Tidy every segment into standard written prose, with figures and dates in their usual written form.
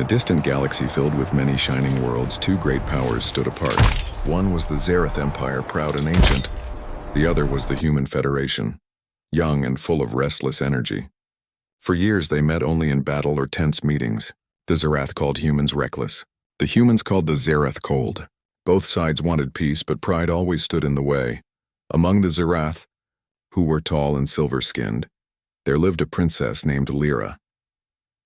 a distant galaxy filled with many shining worlds, two great powers stood apart. One was the Zereth Empire, proud and ancient. The other was the Human Federation, young and full of restless energy. For years they met only in battle or tense meetings. The Zerath called humans reckless. The humans called the Zereth cold. Both sides wanted peace, but pride always stood in the way. Among the Zerath, who were tall and silver-skinned, there lived a princess named Lyra.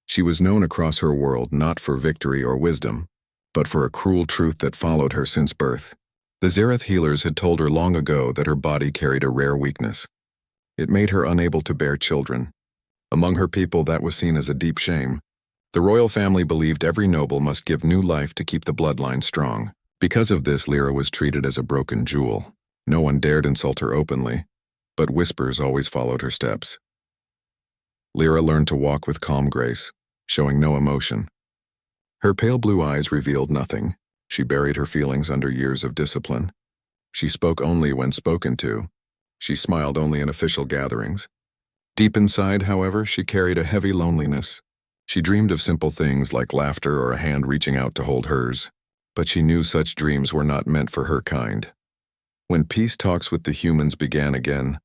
She was known across her world not for victory or wisdom, but for a cruel truth that followed her since birth. The Zereth healers had told her long ago that her body carried a rare weakness. It made her unable to bear children. Among her people, that was seen as a deep shame. The royal family believed every noble must give new life to keep the bloodline strong. Because of this, Lyra was treated as a broken jewel. No one dared insult her openly, but whispers always followed her steps. Lyra learned to walk with calm grace, showing no emotion. Her pale blue eyes revealed nothing. She buried her feelings under years of discipline. She spoke only when spoken to. She smiled only in official gatherings. Deep inside, however, she carried a heavy loneliness. She dreamed of simple things like laughter or a hand reaching out to hold hers, but she knew such dreams were not meant for her kind. When peace talks with the humans began again,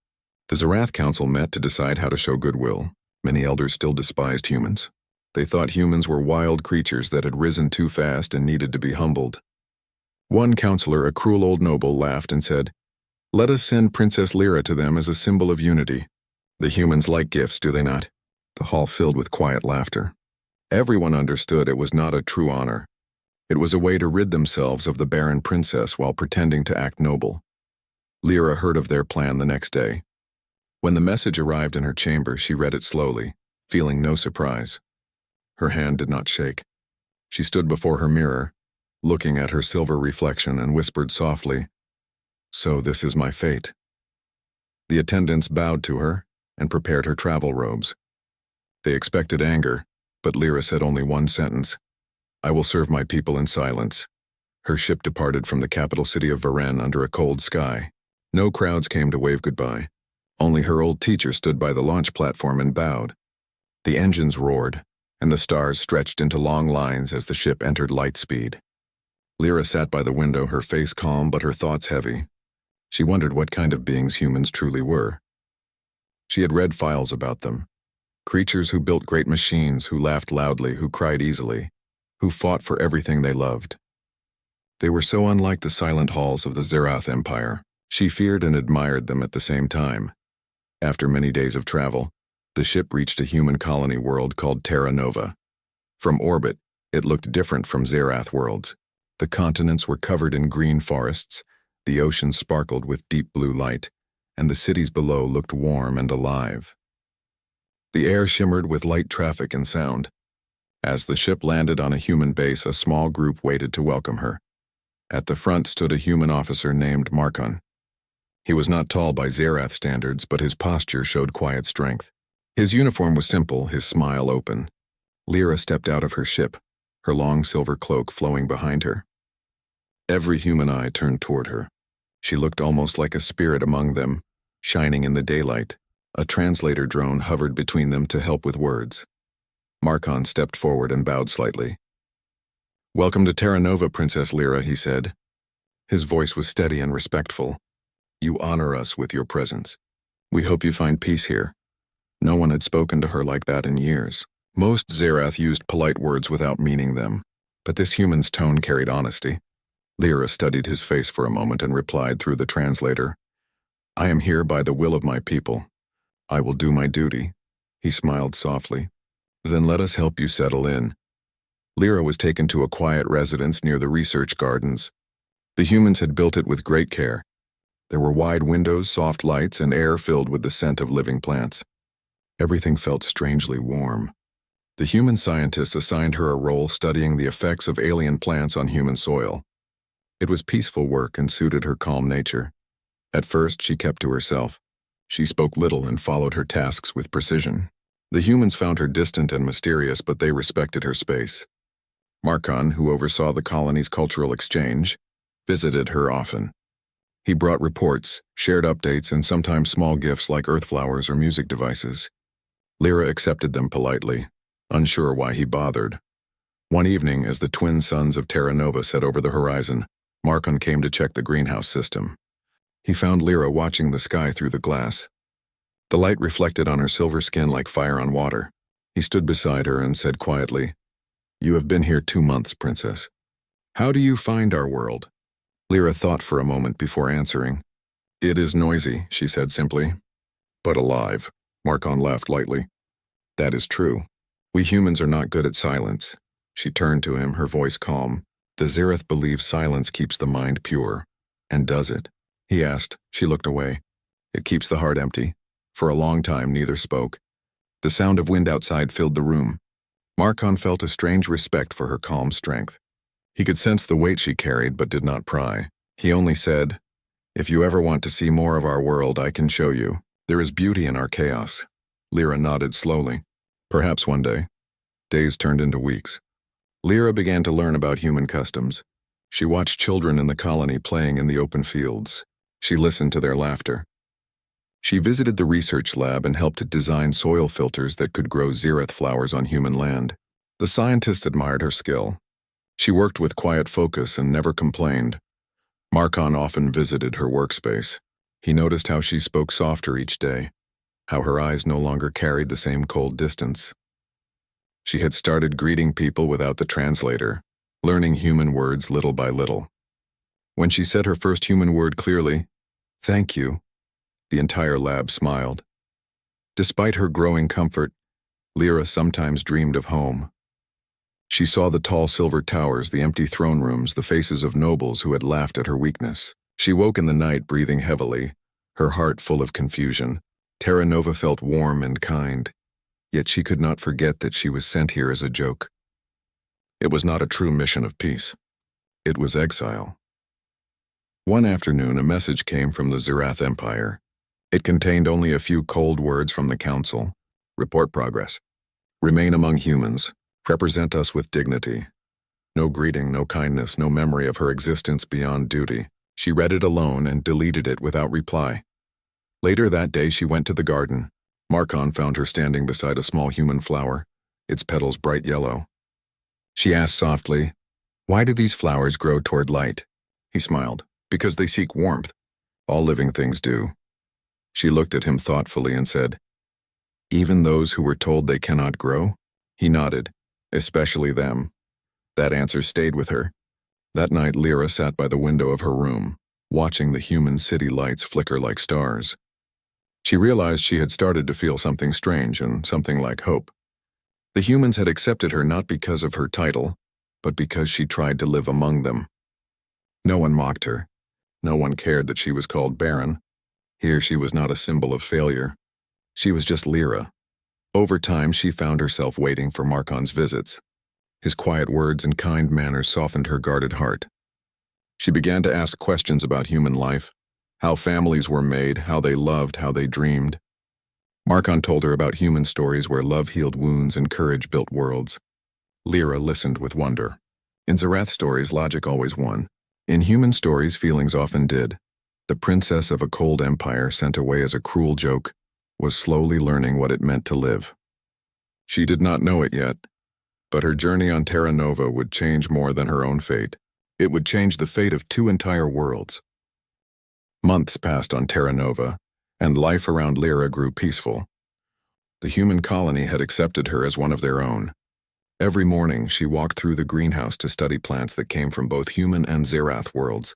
the Zerath Council met to decide how to show goodwill. Many elders still despised humans. They thought humans were wild creatures that had risen too fast and needed to be humbled. One counselor, a cruel old noble, laughed and said, "Let us send Princess Lyra to them as a symbol of unity. The humans like gifts, do they not?" The hall filled with quiet laughter. Everyone understood it was not a true honor. It was a way to rid themselves of the Barren princess while pretending to act noble. Lyra heard of their plan the next day. When the message arrived in her chamber, she read it slowly, feeling no surprise. Her hand did not shake. She stood before her mirror, looking at her silver reflection, and whispered softly, "So this is my fate." The attendants bowed to her and prepared her travel robes. They expected anger, but Lyra said only one sentence, "I will serve my people in silence." Her ship departed from the capital city of Barren under a cold sky. No crowds came to wave goodbye. Only her old teacher stood by the launch platform and bowed. The engines roared, and the stars stretched into long lines as the ship entered light speed. Lyra sat by the window, her face calm but her thoughts heavy. She wondered what kind of beings humans truly were. She had read files about them. Creatures who built great machines, who laughed loudly, who cried easily, who fought for everything they loved. They were so unlike the silent halls of the Zerath Empire. She feared and admired them at the same time. After many days of travel, the ship reached a human colony world called Terra Nova. From orbit, it looked different from Zerath worlds. The continents were covered in green forests, the ocean sparkled with deep blue light, and the cities below looked warm and alive. The air shimmered with light traffic and sound. As the ship landed on a human base, a small group waited to welcome her. At the front stood a human officer named Markon. He was not tall by Zerath standards, but his posture showed quiet strength. His uniform was simple, his smile open. Lyra stepped out of her ship, her long silver cloak flowing behind her. Every human eye turned toward her. She looked almost like a spirit among them, shining in the daylight. A translator drone hovered between them to help with words. Markon stepped forward and bowed slightly. "Welcome to Terra Nova, Princess Lyra," he said. His voice was steady and respectful. "You honor us with your presence. We hope you find peace here." No one had spoken to her like that in years. Most Zerath used polite words without meaning them, but this human's tone carried honesty. Lyra studied his face for a moment and replied through the translator, "I am here by the will of my people. I will do my duty." He smiled softly. "Then let us help you settle in." Lyra was taken to a quiet residence near the research gardens. The humans had built it with great care. There were wide windows, soft lights, and air filled with the scent of living plants. Everything felt strangely warm. The human scientists assigned her a role studying the effects of alien plants on human soil. It was peaceful work and suited her calm nature. At first, she kept to herself. She spoke little and followed her tasks with precision. The humans found her distant and mysterious, but they respected her space. Markon, who oversaw the colony's cultural exchange, visited her often. He brought reports, shared updates, and sometimes small gifts like earth flowers or music devices. Lyra accepted them politely, unsure why he bothered. One evening, as the twin suns of Terra Nova set over the horizon, Markon came to check the greenhouse system. He found Lyra watching the sky through the glass. The light reflected on her silver skin like fire on water. He stood beside her and said quietly, "You have been here 2 months, Princess. How do you find our world?" Lyra thought for a moment before answering. "It is noisy," she said simply. "But alive," Markon laughed lightly. "That is true. We humans are not good at silence." She turned to him, her voice calm. "The Zereth believes silence keeps the mind pure. And does it?" He asked. She looked away. "It keeps the heart empty." For a long time, neither spoke. The sound of wind outside filled the room. Markon felt a strange respect for her calm strength. He could sense the weight she carried, but did not pry. He only said, "If you ever want to see more of our world, I can show you. There is beauty in our chaos." Lyra nodded slowly. "Perhaps one day." Days turned into weeks. Lyra began to learn about human customs. She watched children in the colony playing in the open fields. She listened to their laughter. She visited the research lab and helped design soil filters that could grow Zereth flowers on human land. The scientists admired her skill. She worked with quiet focus and never complained. Markon often visited her workspace. He noticed how she spoke softer each day, how her eyes no longer carried the same cold distance. She had started greeting people without the translator, learning human words little by little. When she said her first human word clearly, "Thank you," the entire lab smiled. Despite her growing comfort, Lyra sometimes dreamed of home. She saw the tall silver towers, the empty throne rooms, the faces of nobles who had laughed at her weakness. She woke in the night breathing heavily, her heart full of confusion. Terra Nova felt warm and kind, yet she could not forget that she was sent here as a joke. It was not a true mission of peace. It was exile. One afternoon, a message came from the Zerath Empire. It contained only a few cold words from the Council. Report progress. Remain among humans. Represent us with dignity. No greeting, no kindness, no memory of her existence beyond duty. She read it alone and deleted it without reply. Later that day, she went to the garden. Markon found her standing beside a small human flower, its petals bright yellow. She asked softly, "Why do these flowers grow toward light?" He smiled. "Because they seek warmth. All living things do." She looked at him thoughtfully and said, "Even those who were told they cannot grow?" He nodded. "Especially them." That answer stayed with her. That night, Lyra sat by the window of her room, watching the human city lights flicker like stars. She realized she had started to feel something strange and something like hope. The humans had accepted her not because of her title, but because she tried to live among them. No one mocked her. No one cared that she was called Barren. Here she was not a symbol of failure. She was just Lyra. Over time, she found herself waiting for Markon's visits. His quiet words and kind manners softened her guarded heart. She began to ask questions about human life, how families were made, how they loved, how they dreamed. Markon told her about human stories where love healed wounds and courage built worlds. Lyra listened with wonder. In Zerath stories, logic always won. In human stories, feelings often did. The princess of a cold empire sent away as a cruel joke was slowly learning what it meant to live. She did not know it yet, but her journey on Terra Nova would change more than her own fate. It would change the fate of 2 entire worlds. Months passed on Terra Nova, and life around Lyra grew peaceful. The human colony had accepted her as one of their own. Every morning, she walked through the greenhouse to study plants that came from both human and Zerath worlds.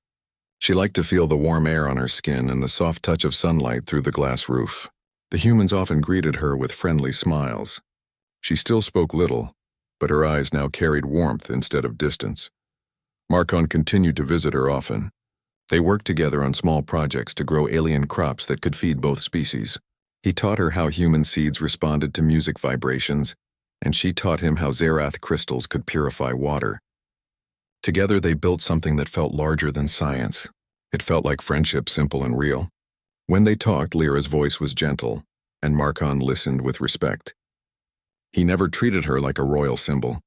She liked to feel the warm air on her skin and the soft touch of sunlight through the glass roof. The humans often greeted her with friendly smiles. She still spoke little, but her eyes now carried warmth instead of distance. Markon continued to visit her often. They worked together on small projects to grow alien crops that could feed both species. He taught her how human seeds responded to music vibrations, and she taught him how Zerath crystals could purify water. Together they built something that felt larger than science. It felt like friendship, simple and real. When they talked, Lyra's voice was gentle, and Markon listened with respect. He never treated her like a royal symbol.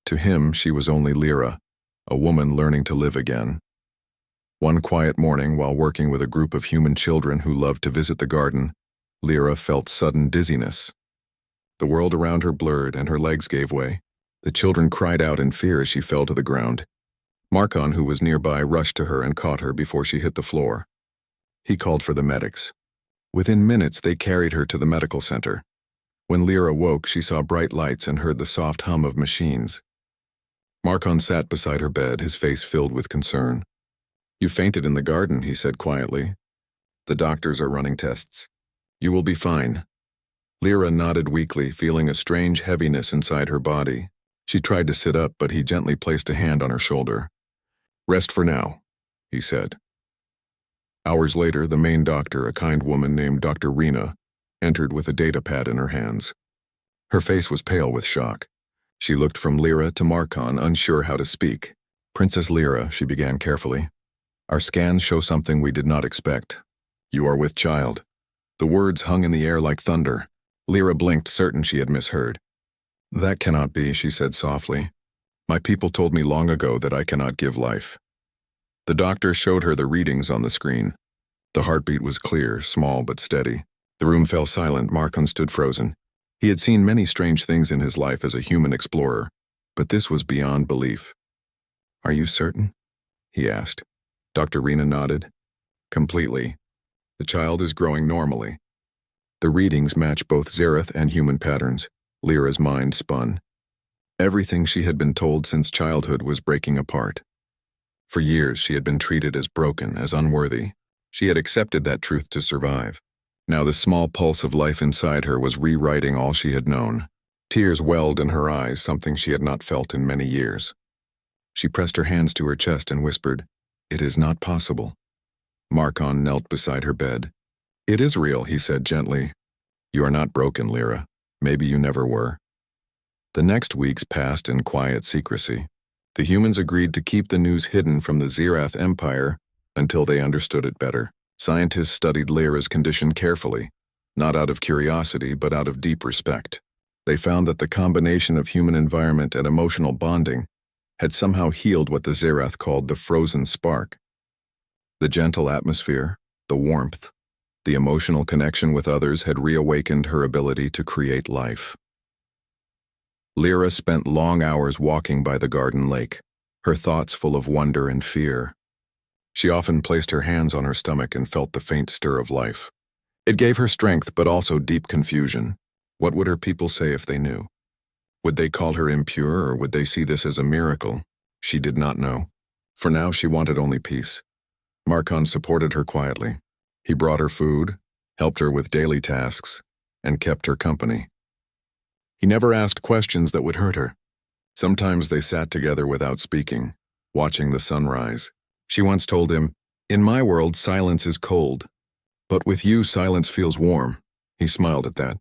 To him, she was only Lyra, a woman learning to live again. One quiet morning, while working with a group of human children who loved to visit the garden, Lyra felt sudden dizziness. The world around her blurred and her legs gave way. The children cried out in fear as she fell to the ground. Markon, who was nearby, rushed to her and caught her before she hit the floor. He called for the medics. Within minutes, they carried her to the medical center. When Lyra woke, she saw bright lights and heard the soft hum of machines. Markon sat beside her bed, his face filled with concern. "You fainted in the garden," he said quietly. "The doctors are running tests. You will be fine." Lyra nodded weakly, feeling a strange heaviness inside her body. She tried to sit up, but he gently placed a hand on her shoulder. "Rest for now," he said. Hours later, the main doctor, a kind woman named Dr. Rena, entered with a data pad in her hands. Her face was pale with shock. She looked from Lyra to Markon, unsure how to speak. "Princess Lyra," she began carefully, "our scans show something we did not expect. You are with child." The words hung in the air like thunder. Lyra blinked, certain she had misheard. "That cannot be," she said softly. "My people told me long ago that I cannot give life." The doctor showed her the readings on the screen. The heartbeat was clear, small but steady. The room fell silent. Markon stood frozen. He had seen many strange things in his life as a human explorer, but this was beyond belief. "Are you certain?" he asked. Dr. Rena nodded. "Completely. The child is growing normally." The readings matched both Zareth and human patterns. Lyra's mind spun. Everything she had been told since childhood was breaking apart. For years she had been treated as broken, as unworthy. She had accepted that truth to survive. Now the small pulse of life inside her was rewriting all she had known. Tears welled in her eyes, something she had not felt in many years. She pressed her hands to her chest and whispered, "It is not possible." Markon knelt beside her bed. "It is real," he said gently. "You are not broken, Lyra. Maybe you never were." The next weeks passed in quiet secrecy. The humans agreed to keep the news hidden from the Zirath Empire until they understood it better. Scientists studied Lyra's condition carefully, not out of curiosity but out of deep respect. They found that the combination of human environment and emotional bonding had somehow healed what the Zirath called the frozen spark. The gentle atmosphere, the warmth, the emotional connection with others had reawakened her ability to create life. Lyra spent long hours walking by the garden lake, her thoughts full of wonder and fear. She often placed her hands on her stomach and felt the faint stir of life. It gave her strength but also deep confusion. What would her people say if they knew? Would they call her impure, or would they see this as a miracle? She did not know. For now she wanted only peace. Markon supported her quietly. He brought her food, helped her with daily tasks, and kept her company. He never asked questions that would hurt her. Sometimes they sat together without speaking, watching the sunrise. She once told him, "In my world, silence is cold, but with you, silence feels warm." He smiled at that,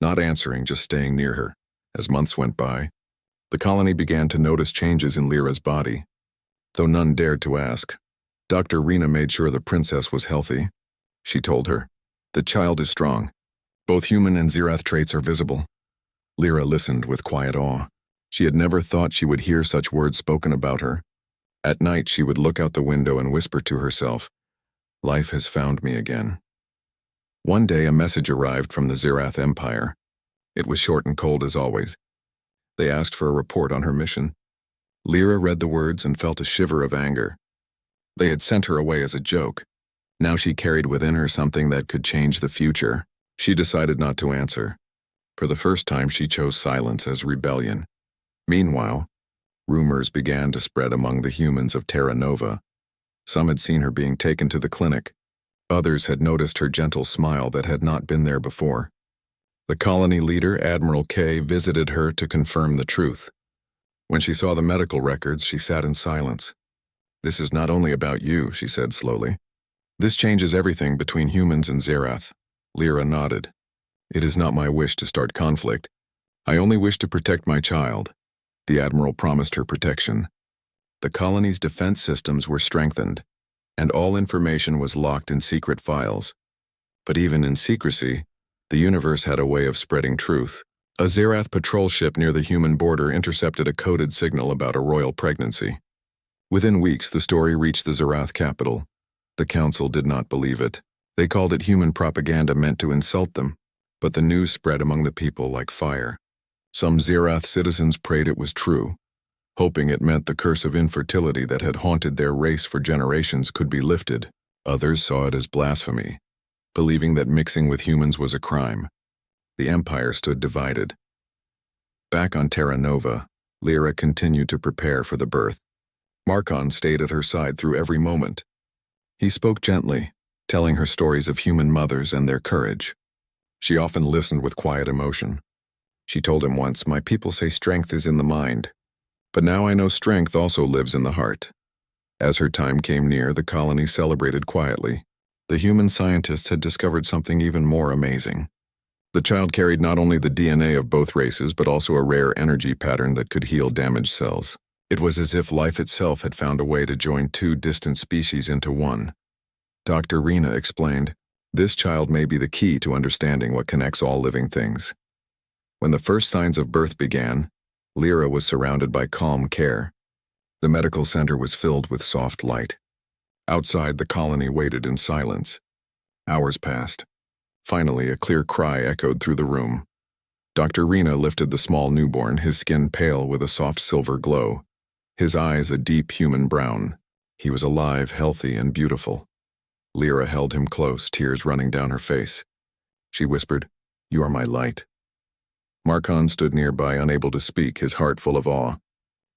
not answering, just staying near her. As months went by, the colony began to notice changes in Lyra's body. Though none dared to ask, Dr. Rena made sure the princess was healthy. She told her, "The child is strong. Both human and Zirath traits are visible." Lyra listened with quiet awe. She had never thought she would hear such words spoken about her. At night, she would look out the window and whisper to herself, "Life has found me again." One day, a message arrived from the Zirath Empire. It was short and cold as always. They asked for a report on her mission. Lyra read the words and felt a shiver of anger. They had sent her away as a joke. Now she carried within her something that could change the future. She decided not to answer. For the first time, she chose silence as rebellion. Meanwhile, rumors began to spread among the humans of Terra Nova. Some had seen her being taken to the clinic. Others had noticed her gentle smile that had not been there before. The colony leader, Admiral K, visited her to confirm the truth. When she saw the medical records, she sat in silence. "This is not only about you," she said slowly. "This changes everything between humans and Zirath." Lyra nodded. "It is not my wish to start conflict. I only wish to protect my child." The Admiral promised her protection. The colony's defense systems were strengthened, and all information was locked in secret files. But even in secrecy, the universe had a way of spreading truth. A Zirath patrol ship near the human border intercepted a coded signal about a royal pregnancy. Within weeks, the story reached the Zirath capital. The council did not believe it. They called it human propaganda meant to insult them, but the news spread among the people like fire. Some Zerath citizens prayed it was true, hoping it meant the curse of infertility that had haunted their race for generations could be lifted. Others saw it as blasphemy, believing that mixing with humans was a crime. The Empire stood divided. Back on Terra Nova, Lyra continued to prepare for the birth. Markon stayed at her side through every moment. He spoke gently, telling her stories of human mothers and their courage. She often listened with quiet emotion. She told him once, "My people say strength is in the mind, but now I know strength also lives in the heart." As her time came near, the colony celebrated quietly. The human scientists had discovered something even more amazing. The child carried not only the DNA of both races, but also a rare energy pattern that could heal damaged cells. It was as if life itself had found a way to join two distant species into one. Dr. Rena explained, "This child may be the key to understanding what connects all living things." When the first signs of birth began, Lyra was surrounded by calm care. The medical center was filled with soft light. Outside, the colony waited in silence. Hours passed. Finally, a clear cry echoed through the room. Dr. Rena lifted the small newborn, his skin pale with a soft silver glow, his eyes a deep human brown. He was alive, healthy, and beautiful. Lyra held him close, tears running down her face. She whispered, "You are my light." Markon stood nearby, unable to speak, his heart full of awe.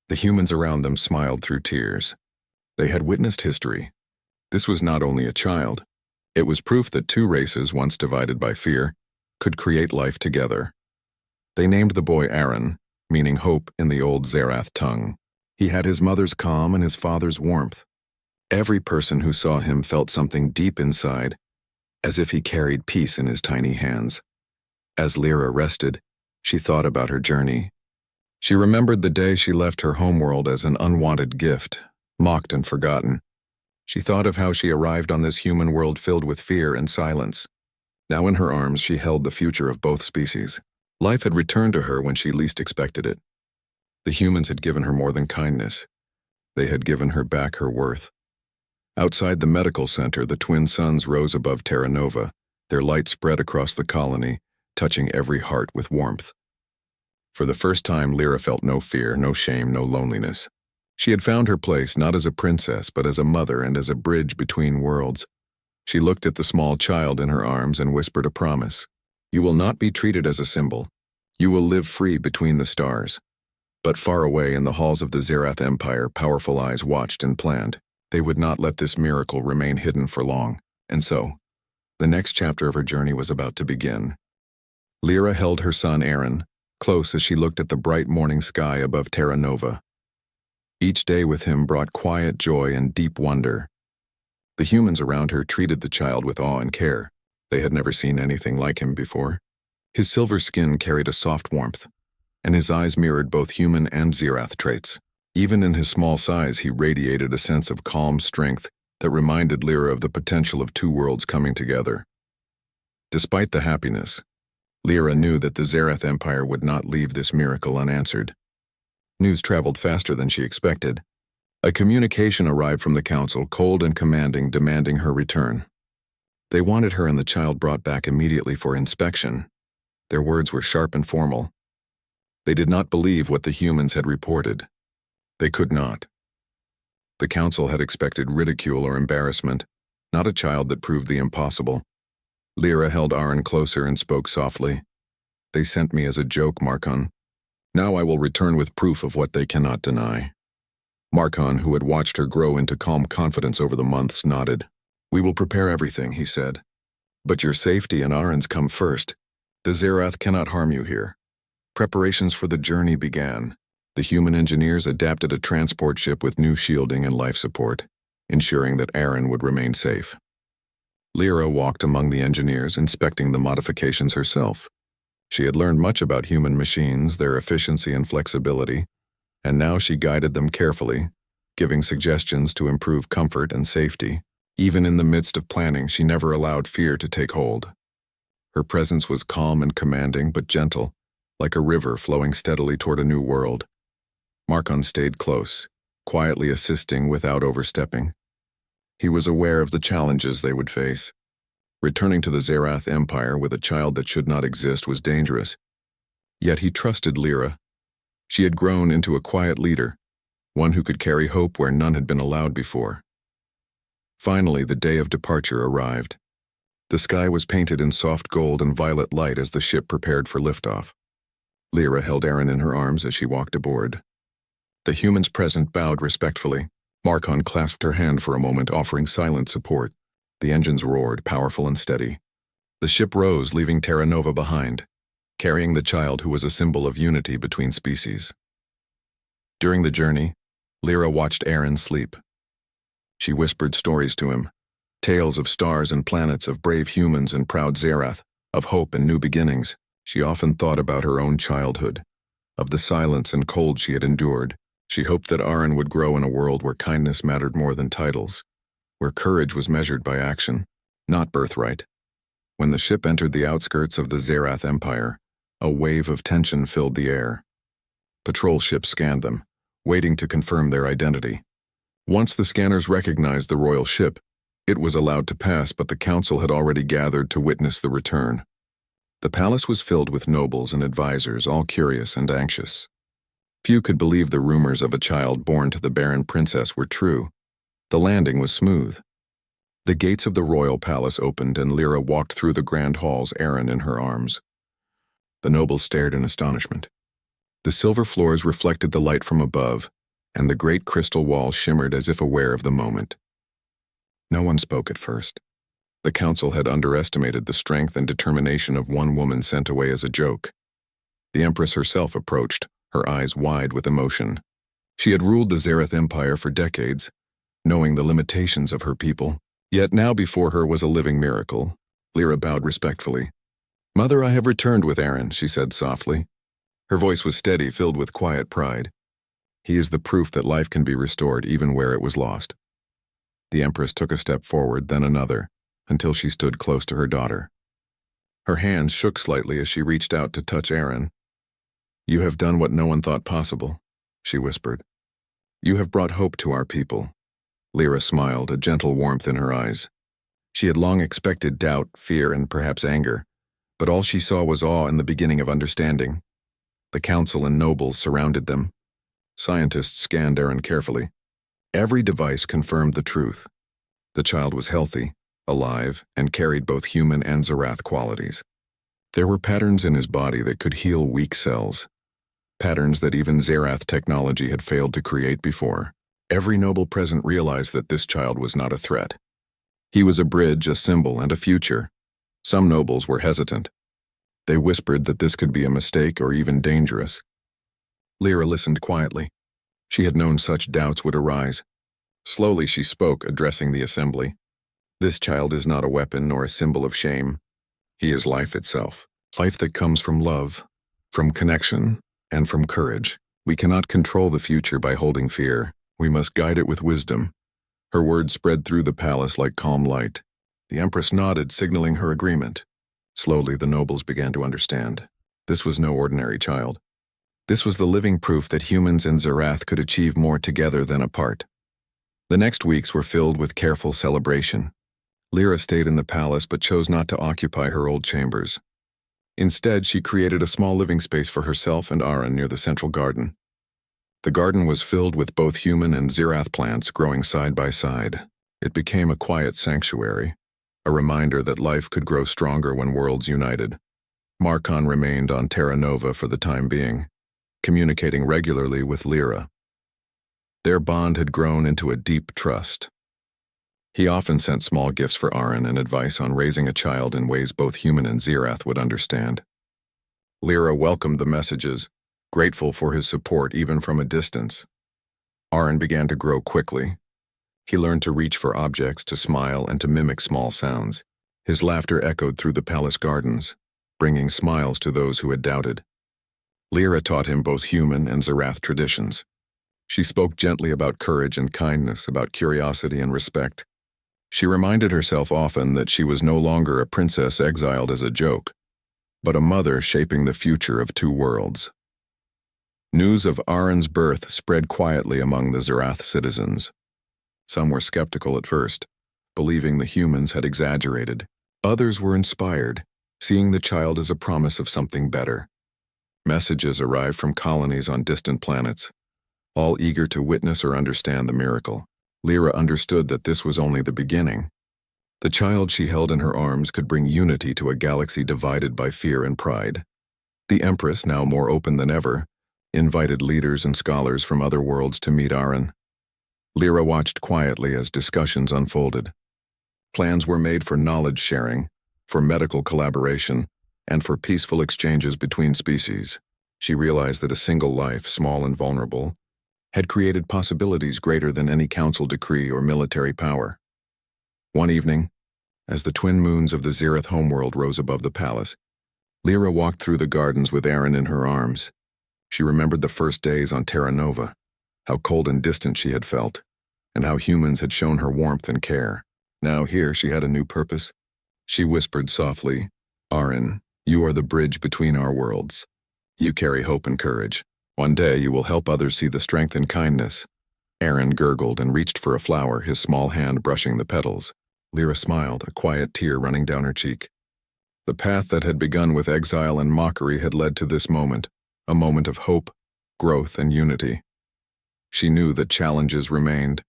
The humans around them smiled through tears. They had witnessed history. This was not only a child. It was proof that two races, once divided by fear, could create life together. They named the boy Aaron, meaning hope in the old Zerath tongue. He had his mother's calm and his father's warmth. Every person who saw him felt something deep inside, as if he carried peace in his tiny hands. As Lyra rested, she thought about her journey. She remembered the day she left her homeworld as an unwanted gift, mocked and forgotten. She thought of how she arrived on this human world filled with fear and silence. Now in her arms, she held the future of both species. Life had returned to her when she least expected it. The humans had given her more than kindness. They had given her back her worth. Outside the medical center, the twin suns rose above Terra Nova, their light spread across the colony, touching every heart with warmth. For the first time, Lyra felt no fear, no shame, no loneliness. She had found her place not as a princess, but as a mother and as a bridge between worlds. She looked at the small child in her arms and whispered a promise. "You will not be treated as a symbol. You will live free between the stars." But far away in the halls of the Zerath Empire, powerful eyes watched and planned. They would not let this miracle remain hidden for long. And so, the next chapter of her journey was about to begin. Lyra held her son Aaron close as she looked at the bright morning sky above Terra Nova. Each day with him brought quiet joy and deep wonder. The humans around her treated the child with awe and care. They had never seen anything like him before. His silver skin carried a soft warmth, and his eyes mirrored both human and Zerath traits. Even in his small size, he radiated a sense of calm strength that reminded Lyra of the potential of two worlds coming together. Despite the happiness, Lyra knew that the Zerath Empire would not leave this miracle unanswered. News traveled faster than she expected. A communication arrived from the council, cold and commanding, demanding her return. They wanted her and the child brought back immediately for inspection. Their words were sharp and formal. They did not believe what the humans had reported. They could not. The council had expected ridicule or embarrassment, not a child that proved the impossible. Lyra held Aaron closer and spoke softly. "They sent me as a joke, Markon. Now I will return with proof of what they cannot deny." Markon, who had watched her grow into calm confidence over the months, nodded. "We will prepare everything," he said. "But your safety and Aaron's come first. The Zerath cannot harm you here." Preparations for the journey began. The human engineers adapted a transport ship with new shielding and life support, ensuring that Aaron would remain safe. Lyra walked among the engineers, inspecting the modifications herself. She had learned much about human machines, their efficiency and flexibility, and now she guided them carefully, giving suggestions to improve comfort and safety. Even in the midst of planning, she never allowed fear to take hold. Her presence was calm and commanding, but gentle, like a river flowing steadily toward a new world. Markon stayed close, quietly assisting without overstepping. He was aware of the challenges they would face. Returning to the Zerath Empire with a child that should not exist was dangerous. Yet he trusted Lyra. She had grown into a quiet leader, one who could carry hope where none had been allowed before. Finally, the day of departure arrived. The sky was painted in soft gold and violet light as the ship prepared for liftoff. Lyra held Aaron in her arms as she walked aboard. The humans present bowed respectfully. Marcon clasped her hand for a moment, offering silent support. The engines roared, powerful and steady. The ship rose, leaving Terra Nova behind, carrying the child who was a symbol of unity between species. During the journey, Lyra watched Aaron sleep. She whispered stories to him, tales of stars and planets, of brave humans and proud Zerath, of hope and new beginnings. She often thought about her own childhood, of the silence and cold she had endured. She hoped that Aaron would grow in a world where kindness mattered more than titles, where courage was measured by action, not birthright. When the ship entered the outskirts of the Zerath Empire, a wave of tension filled the air. Patrol ships scanned them, waiting to confirm their identity. Once the scanners recognized the royal ship, it was allowed to pass, but the council had already gathered to witness the return. The palace was filled with nobles and advisors, all curious and anxious. Few could believe the rumors of a child born to the Barren princess were true. The landing was smooth. The gates of the royal palace opened and Lyra walked through the grand halls, Aaron in her arms. The nobles stared in astonishment. The silver floors reflected the light from above, and the great crystal walls shimmered as if aware of the moment. No one spoke at first. The council had underestimated the strength and determination of one woman sent away as a joke. The Empress herself approached, her eyes wide with emotion. She had ruled the Zerath Empire for decades, knowing the limitations of her people. Yet now before her was a living miracle. Lyra bowed respectfully. "Mother, I have returned with Aaron," she said softly. Her voice was steady, filled with quiet pride. "He is the proof that life can be restored even where it was lost." The Empress took a step forward, then another, until she stood close to her daughter. Her hands shook slightly as she reached out to touch Aaron. "You have done what no one thought possible," she whispered. "You have brought hope to our people." Lyra smiled, a gentle warmth in her eyes. She had long expected doubt, fear, and perhaps anger, but all she saw was awe and the beginning of understanding. The council and nobles surrounded them. Scientists scanned Aaron carefully. Every device confirmed the truth. The child was healthy, alive, and carried both human and Zerath qualities. There were patterns in his body that could heal weak cells, patterns that even Zerath technology had failed to create before. Every noble present realized that this child was not a threat. He was a bridge, a symbol, and a future. Some nobles were hesitant. They whispered that this could be a mistake or even dangerous. Lyra listened quietly. She had known such doubts would arise. Slowly she spoke, addressing the assembly. "This child is not a weapon nor a symbol of shame. He is life itself, life that comes from love, from connection, and from courage. We cannot control the future by holding fear. We must guide it with wisdom." Her words spread through the palace like calm light. The Empress nodded, signaling her agreement. Slowly, the nobles began to understand. This was no ordinary child. This was the living proof that humans and Zerath could achieve more together than apart. The next weeks were filled with careful celebration. Lyra stayed in the palace but chose not to occupy her old chambers. Instead, she created a small living space for herself and Aaron near the central garden. The garden was filled with both human and Zerath plants growing side by side. It became a quiet sanctuary, a reminder that life could grow stronger when worlds united. Marcon remained on Terra Nova for the time being, communicating regularly with Lyra. Their bond had grown into a deep trust. He often sent small gifts for Aaron and advice on raising a child in ways both human and Zerath would understand. Lyra welcomed the messages, grateful for his support even from a distance. Aaron began to grow quickly. He learned to reach for objects, to smile, and to mimic small sounds. His laughter echoed through the palace gardens, bringing smiles to those who had doubted. Lyra taught him both human and Zerath traditions. She spoke gently about courage and kindness, about curiosity and respect. She reminded herself often that she was no longer a princess exiled as a joke, but a mother shaping the future of two worlds. News of Aaron's birth spread quietly among the Zerath citizens. Some were skeptical at first, believing the humans had exaggerated. Others were inspired, seeing the child as a promise of something better. Messages arrived from colonies on distant planets, all eager to witness or understand the miracle. Lyra understood that this was only the beginning. The child she held in her arms could bring unity to a galaxy divided by fear and pride. The Empress, now more open than ever, invited leaders and scholars from other worlds to meet Barren. Lyra watched quietly as discussions unfolded. Plans were made for knowledge sharing, for medical collaboration, and for peaceful exchanges between species. She realized that a single life, small and vulnerable, had created possibilities greater than any council decree or military power. One evening, as the twin moons of the Zereth homeworld rose above the palace, Lyra walked through the gardens with Barren in her arms. She remembered the first days on Terra Nova, how cold and distant she had felt, and how humans had shown her warmth and care. Now here she had a new purpose. She whispered softly, "Barren, you are the bridge between our worlds. You carry hope and courage. One day you will help others see the strength and kindness." Barren gurgled and reached for a flower, his small hand brushing the petals. Lyra smiled, a quiet tear running down her cheek. The path that had begun with exile and mockery had led to this moment, a moment of hope, growth, and unity. She knew that challenges remained.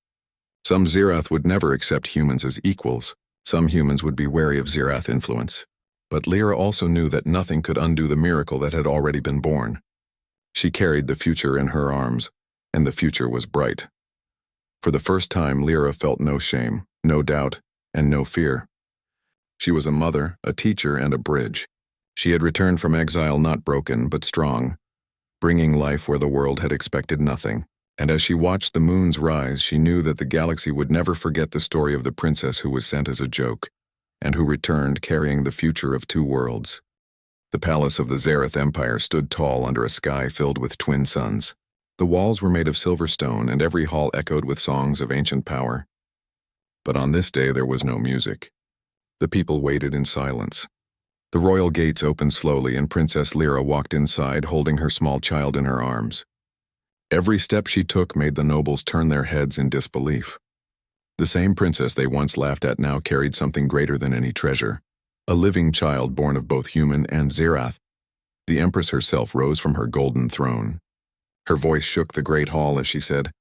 Some Zerath would never accept humans as equals. Some humans would be wary of Zerath influence. But Lyra also knew that nothing could undo the miracle that had already been born. She carried the future in her arms, and the future was bright. For the first time, Lyra felt no shame, no doubt, and no fear. She was a mother, a teacher, and a bridge. She had returned from exile not broken, but strong, bringing life where the world had expected nothing. And as she watched the moons rise, she knew that the galaxy would never forget the story of the princess who was sent as a joke, and who returned carrying the future of two worlds. The palace of the Zereth Empire stood tall under a sky filled with twin suns. The walls were made of silver stone, and every hall echoed with songs of ancient power. But on this day there was no music. The people waited in silence. The royal gates opened slowly, and Princess Lyra walked inside, holding her small child in her arms. Every step she took made the nobles turn their heads in disbelief. The same princess they once laughed at now carried something greater than any treasure, a living child born of both human and Zerath. The Empress herself rose from her golden throne. Her voice shook the great hall as she said,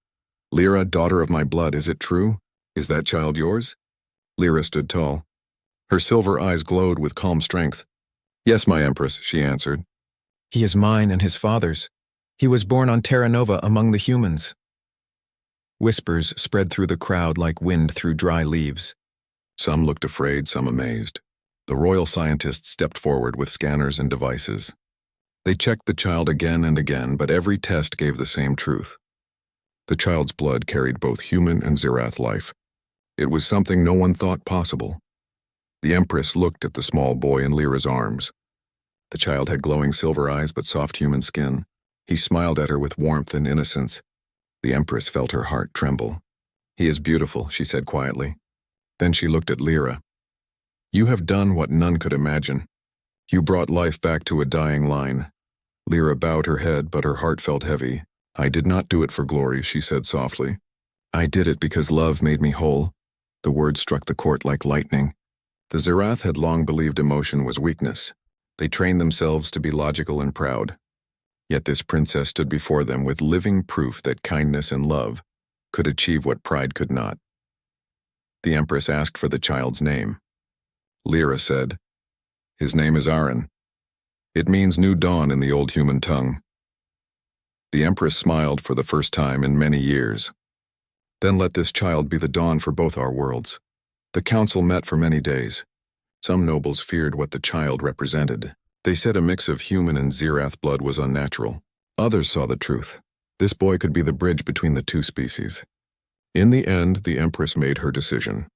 "Lyra, daughter of my blood, is it true? Is that child yours?" Lyra stood tall. Her silver eyes glowed with calm strength. "Yes, my Empress," she answered. "He is mine and his father's. He was born on Terra Nova among the humans." Whispers spread through the crowd like wind through dry leaves. Some looked afraid, some amazed. The royal scientists stepped forward with scanners and devices. They checked the child again and again, but every test gave the same truth. The child's blood carried both human and Zerath life. It was something no one thought possible. The Empress looked at the small boy in Lyra's arms. The child had glowing silver eyes but soft human skin. He smiled at her with warmth and innocence. The Empress felt her heart tremble. "He is beautiful," she said quietly. Then she looked at Lyra. "You have done what none could imagine. You brought life back to a dying line." Lyra bowed her head, but her heart felt heavy. "I did not do it for glory," she said softly. "I did it because love made me whole." The words struck the court like lightning. The Zerath had long believed emotion was weakness. They trained themselves to be logical and proud. Yet this princess stood before them with living proof that kindness and love could achieve what pride could not. The Empress asked for the child's name. Lyra said, "His name is Barren. It means new dawn in the old human tongue." The Empress smiled for the first time in many years. "Then let this child be the dawn for both our worlds." The council met for many days. Some nobles feared what the child represented. They said a mix of human and Zerath blood was unnatural. Others saw the truth. This boy could be the bridge between the two species. In the end, the Empress made her decision.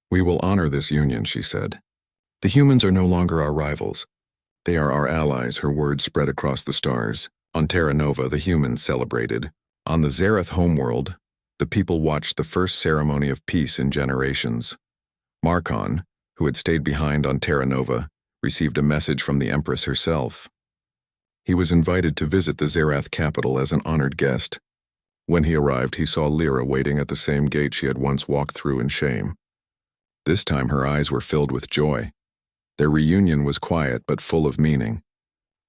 "We will honor this union," she said. "The humans are no longer our rivals. They are our allies," her words spread across the stars. On Terra Nova, the humans celebrated. On the Zereth homeworld, the people watched the first ceremony of peace in generations. Marcon, who had stayed behind on Terra Nova, received a message from the Empress herself. He was invited to visit the Zerath capital as an honored guest. When he arrived, he saw Lyra waiting at the same gate she had once walked through in shame. This time her eyes were filled with joy. Their reunion was quiet but full of meaning.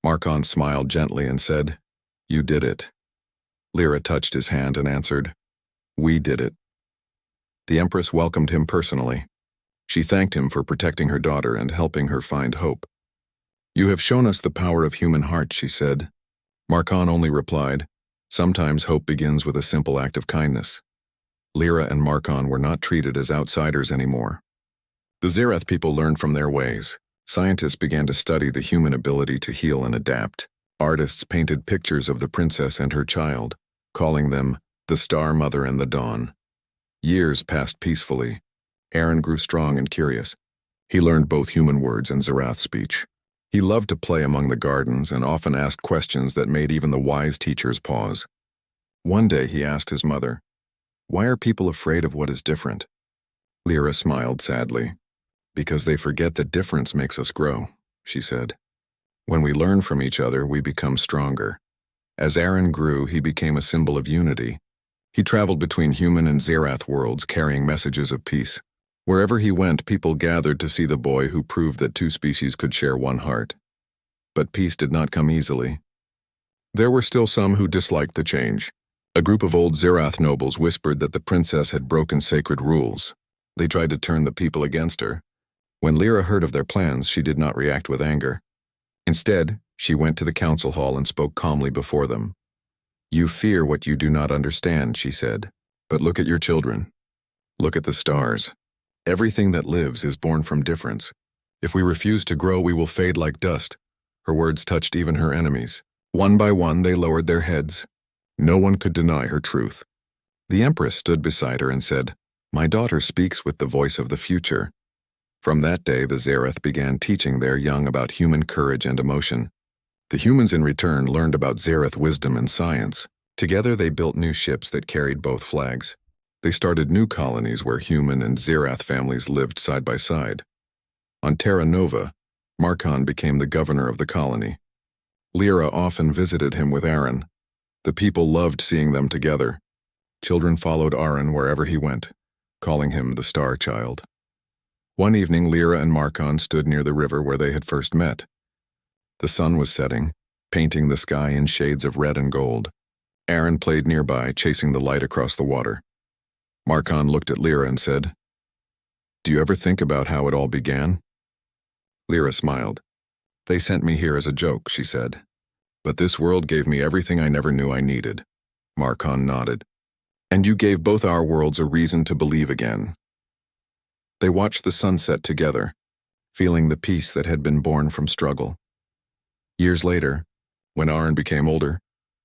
Markon smiled gently and said, "You did it." Lyra touched his hand and answered, "We did it." The Empress welcomed him personally. She thanked him for protecting her daughter and helping her find hope. "You have shown us the power of human heart," she said. Markon only replied, "Sometimes hope begins with a simple act of kindness." Lyra and Markon were not treated as outsiders anymore. The Zerath people learned from their ways. Scientists began to study the human ability to heal and adapt. Artists painted pictures of the princess and her child, calling them the Star Mother and the Dawn. Years passed peacefully. Aaron grew strong and curious. He learned both human words and Zerath speech. He loved to play among the gardens and often asked questions that made even the wise teachers pause. One day he asked his mother, "Why are people afraid of what is different?" Lyra smiled sadly. "Because they forget that difference makes us grow," she said. "When we learn from each other, we become stronger." As Aaron grew, he became a symbol of unity. He traveled between human and Zerath worlds, carrying messages of peace. Wherever he went, people gathered to see the boy who proved that two species could share one heart. But peace did not come easily. There were still some who disliked the change. A group of old Zerath nobles whispered that the princess had broken sacred rules. They tried to turn the people against her. When Lyra heard of their plans, she did not react with anger. Instead, she went to the council hall and spoke calmly before them. "You fear what you do not understand," she said. "But look at your children. Look at the stars. Everything that lives is born from difference. If we refuse to grow, we will fade like dust." Her words touched even her enemies. One by one, they lowered their heads. No one could deny her truth. The Empress stood beside her and said, "My daughter speaks with the voice of the future." From that day, the Zerath began teaching their young about human courage and emotion. The humans in return learned about Zerath wisdom and science. Together they built new ships that carried both flags. They started new colonies where human and Zerath families lived side by side. On Terra Nova, Markon became the governor of the colony. Lyra often visited him with Aaron. The people loved seeing them together. Children followed Aaron wherever he went, calling him the Star Child. One evening, Lyra and Markon stood near the river where they had first met. The sun was setting, painting the sky in shades of red and gold. Aaron played nearby, chasing the light across the water. Markon looked at Lyra and said, "Do you ever think about how it all began?" Lyra smiled. "They sent me here as a joke," she said. "But this world gave me everything I never knew I needed." Markon nodded. "And you gave both our worlds a reason to believe again." They watched the sunset together, feeling the peace that had been born from struggle. Years later, when Aaron became older,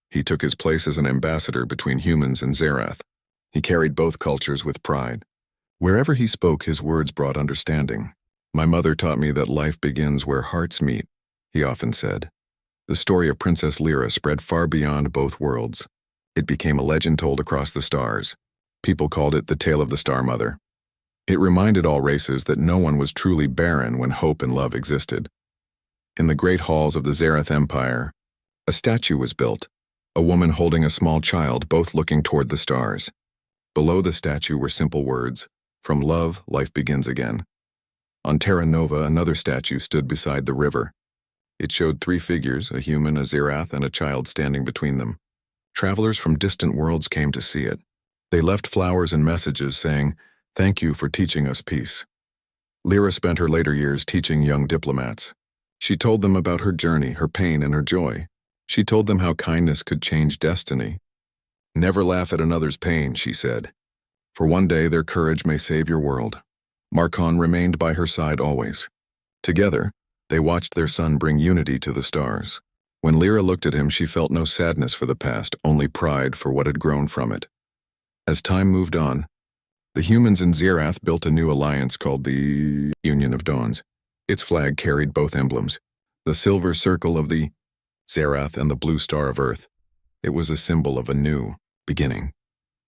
he took his place as an ambassador between humans and Zerath. He carried both cultures with pride. Wherever he spoke, his words brought understanding. "My mother taught me that life begins where hearts meet," he often said. The story of Princess Lyra spread far beyond both worlds. It became a legend told across the stars. People called it the tale of the Star Mother. It reminded all races that no one was truly barren when hope and love existed. In the great halls of the Zerath Empire, a statue was built, a woman holding a small child, both looking toward the stars. Below the statue were simple words, "From love, life begins again." On Terra Nova, another statue stood beside the river. It showed three figures, a human, a Zerath, and a child standing between them. Travelers from distant worlds came to see it. They left flowers and messages saying, "Thank you for teaching us peace." Lyra spent her later years teaching young diplomats. She told them about her journey, her pain, and her joy. She told them how kindness could change destiny. "Never laugh at another's pain," she said, "for one day their courage may save your world." Markon remained by her side always. Together, they watched their son bring unity to the stars. When Lyra looked at him, she felt no sadness for the past, only pride for what had grown from it. As time moved on, the humans in Zerath built a new alliance called the Union of Dawns. Its flag carried both emblems, the silver circle of the Zerath and the blue star of Earth. It was a symbol of a new beginning.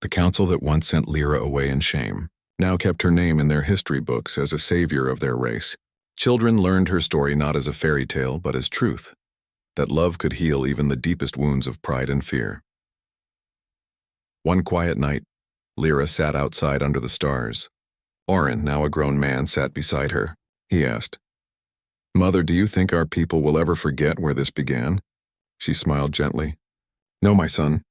The council that once sent Lyra away in shame now kept her name in their history books as a savior of their race. Children learned her story not as a fairy tale, but as truth, that love could heal even the deepest wounds of pride and fear. One quiet night, Lyra sat outside under the stars. Oren, now a grown man, sat beside her. He asked, Mother, do you think our people will ever forget where this began? She smiled gently. No, my son,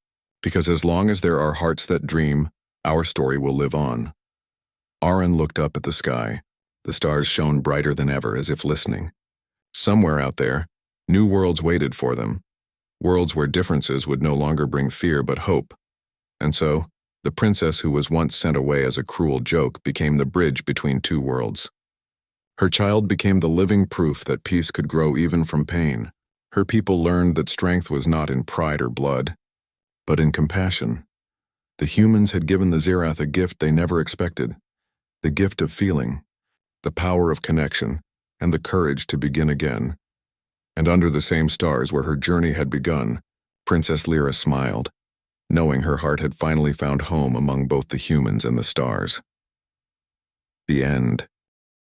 because as long as there are hearts that dream, our story will live on. Aaron looked up at the sky. The stars shone brighter than ever, as if listening. Somewhere out there, new worlds waited for them. Worlds where differences would no longer bring fear but hope. And so, the princess who was once sent away as a cruel joke became the bridge between two worlds. Her child became the living proof that peace could grow even from pain. Her people learned that strength was not in pride or blood, but in compassion. The humans had given the Zerath a gift they never expected, the gift of feeling, the power of connection, and the courage to begin again. And under the same stars where her journey had begun, Princess Lyra smiled, knowing her heart had finally found home among both the humans and the stars. The end.